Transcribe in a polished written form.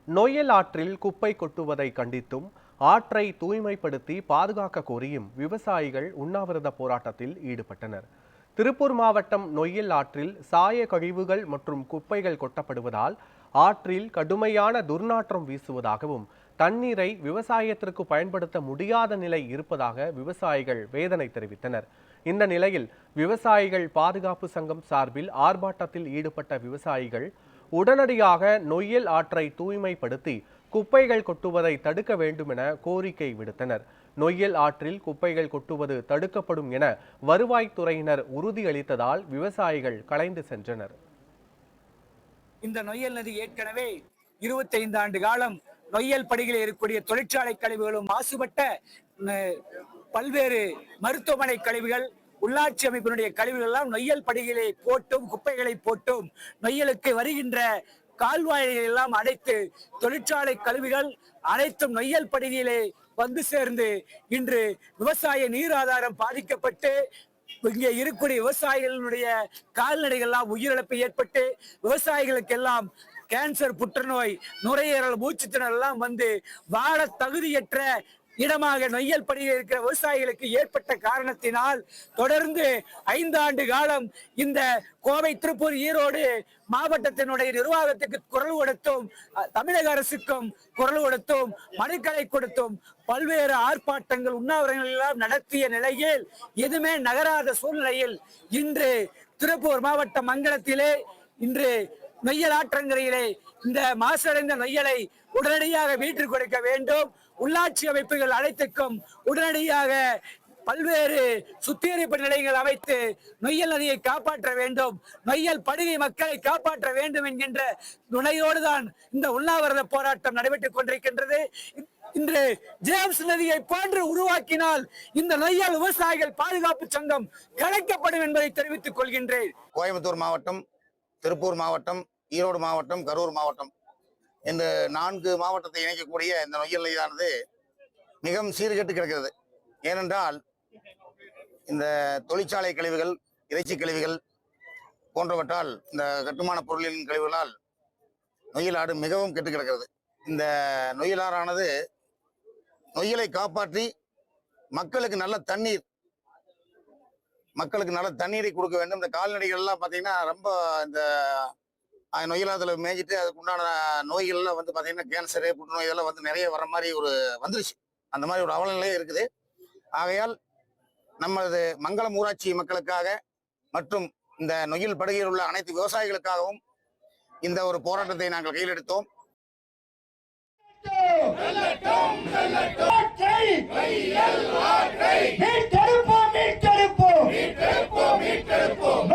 நொய்யல் ஆற்றில் குப்பை கொட்டுவதை கண்டித்தும் ஆற்றை தூய்மைப்படுத்தி பாதுகாக்க கோரியும் விவசாயிகள் உண்ணாவிரத போராட்டத்தில் ஈடுபட்டனர். திருப்பூர் மாவட்டம் நொய்யல் ஆற்றில் சாய கழிவுகள் மற்றும் குப்பைகள் கொட்டப்படுவதால் ஆற்றில் கடுமையான துர்நாற்றம் வீசுவதாகவும் தண்ணீரை விவசாயத்திற்கு பயன்படுத்த முடியாத நிலை இருப்பதாக விவசாயிகள் வேதனை தெரிவித்தனர். இந்த நிலையில் விவசாயிகள் பாதுகாப்பு சங்கம் சார்பில் ஆர்ப்பாட்டத்தில் ஈடுபட்ட விவசாயிகள் உடனடியாக நொய்யல் ஆற்றை தூய்மைப்படுத்தி குப்பைகள் கொட்டுவதை தடுக்க வேண்டும் என கோரிக்கை விடுத்தனர். நொய்யல் ஆற்றில் குப்பைகள் கொட்டுவது தடுக்கப்படும் என வருவாய்த்துறையினர் உறுதியளித்ததால் விவசாயிகள் கலைந்து சென்றனர். இந்த நொய்யல் நதி ஏற்கனவே 25 ஆண்டு காலம் நொய்யல் படுகையில் இருக்கக்கூடிய தொழிற்சாலை கழிவுகளும் மாசுபட்ட பல்வேறு மருத்துவமனை கழிவுகள் உள்ளாட்சி அமைப்பினுடைய கழிவுகள் எல்லாம் நொய்யல் படுகையிலே போட்டும் குப்பைகளை போட்டும் நொய்யலுக்கு வருகின்ற கால்வாய்களை எல்லாம் அடைத்து தொழிற்சாலை கழிவுகள் அனைத்தும் நொய்யல் படுகையிலே வந்து சேர்ந்து இன்று விவசாய நீர் ஆதாரம் பாதிக்கப்பட்டு இங்கே இருக்கக்கூடிய விவசாயிகளுடைய கால்நடைகள்லாம் உயிரிழப்பு ஏற்பட்டு விவசாயிகளுக்கெல்லாம் கேன்சர், புற்றுநோய், நுரையீரல், மூச்சுத்திணறல் எல்லாம் வந்து வாழ தகுதியற்ற இடமாக நொய்யல் படுகையில் இருக்கிற விவசாயிகளுக்கு ஏற்பட்ட காரணத்தினால் தொடர்ந்து 5 ஆண்டு காலம் இந்த கோவை, திருப்பூர், ஈரோடு மாவட்டத்தினுடைய நிர்வாகத்துக்கு குரல் கொடுத்தும் தமிழக அரசுக்கும் குரல் கொடுத்தும் மனுக்களை கொடுத்தும் பல்வேறு ஆர்ப்பாட்டங்கள் உண்ணாவிரதங்கள் எல்லாம் நடத்திய நிலையில் எதுவுமே நகராத சூழ்நிலையில் இன்று திருப்பூர் மாவட்டம் மங்களத்திலே இன்று நொய்யல் ஆற்றங்கரையிலே இந்த மாசடைந்த நொய்யலை உடனடியாக வீட்டிற்கு கொடுக்க வேண்டும். உள்ளாட்சி அமைப்புகள் அனைத்துக்கும் உடனடியாக பல்வேறு சுத்திகரிப்பு நிலையங்கள் அமைத்து நொய்யல் நதியை காப்பாற்ற வேண்டும், நொய்யல் படுகை மக்களை காப்பாற்ற வேண்டும் என்கின்ற துணையோடுதான் இந்த உண்ணாவிரத போராட்டம் நடைபெற்றுக் கொண்டிருக்கின்றது. இன்று ஜேம்ஸ் நதியை போன்று உருவாக்கினால் இந்த நொய்யல் விவசாயிகள் பாதுகாப்பு சங்கம் கலைக்கப்படும் என்பதை தெரிவித்துக் கொள்கின்றேன். கோயம்புத்தூர் மாவட்டம், திருப்பூர் மாவட்டம், ஈரோடு மாவட்டம், கரூர் மாவட்டம் இந்த 4 மாவட்டத்தை இணைக்கக்கூடிய இந்த நொய்யல் நதியானது மிகவும் சீர்கெட்டு கிடக்கிறது. ஏனென்றால் இந்த தொழிற்சாலை கழிவுகள், இறைச்சி கழிவுகள் போன்றவற்றால், இந்த கட்டுமான பொருளின் கழிவுகளால் நொய்யல் ஆறு மிகவும் கெட்டு கிடக்கிறது. இந்த நொய்யல் ஆறானது நொய்யலை காப்பாற்றி மக்களுக்கு நல்ல தண்ணீரை கொடுக்க வேண்டும். இந்த கால்நடைகள் எல்லாம் பார்த்தீங்கன்னா ரொம்ப இந்த நொய்யலாத்துல மேய்ஞ்சிட்டு அதுக்கு உண்டான நோய்கள்லாம் வந்து பார்த்தீங்கன்னா கேன்சரு, புற்றுநோய் இதெல்லாம் வந்து நிறைய வர மாதிரி வந்துருச்சு. அந்த மாதிரி ஒரு அவலநிலையே இருக்குது. ஆகையால் நமது மங்களம் ஊராட்சி மக்களுக்காக மற்றும் இந்த நொய்யல் படுகையில் உள்ள அனைத்து விவசாயிகளுக்காகவும் இந்த ஒரு போராட்டத்தை நாங்கள் கையில் எடுத்தோம். மீட்டெடுப்போம்